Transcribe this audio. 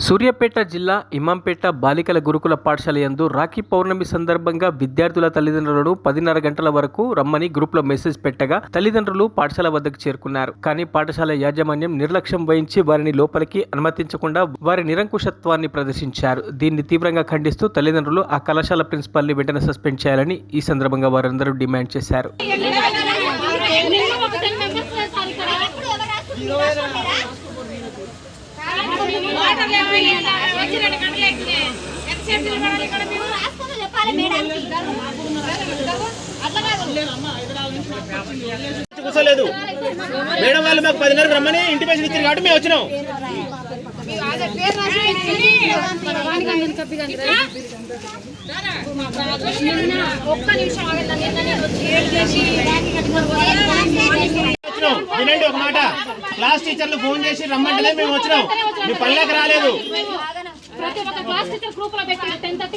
సూర్యాపేట జిల్లా ఇమాంపేట బాలికల గురుకుల పాఠశాల యందు రాఖీ పౌర్ణమి సందర్భంగా విద్యార్థుల తల్లిదండ్రులను 10:30 గంటల వరకు రమ్మని గ్రూప్లో మెసేజ్ పెట్టగా తల్లిదండ్రులు పాఠశాల వద్దకు చేరుకున్నారు. కానీ పాఠశాల యాజమాన్యం నిర్లక్ష్యం వహించి వారిని లోపలికి అనుమతించకుండా వారి నిరంకుశత్వాన్ని ప్రదర్శించారు. దీన్ని తీవ్రంగా ఖండిస్తూ తల్లిదండ్రులు ఆ కళాశాల ప్రిన్సిపాల్ ని వెంటనే సస్పెండ్ చేయాలని ఈ సందర్భంగా వారందరూ డిమాండ్ చేశారు. కూర్చోలేదు మేడం వాళ్ళు మాకు 10:30 రమ్మని ఇంటిమేషన్ ఇచ్చారు కాబట్టి మేము వచ్చినాం. వినండి ఒక మాట, క్లాస్ టీచర్లు ఫోన్ చేసి రమ్మంటేనే మేము వచ్చినాం, మీ పల్లెకి రాలేదు. ప్రతి ఒక్క క్లాస్ టీచర్ గ్రూప్ లో పెట్టి 10th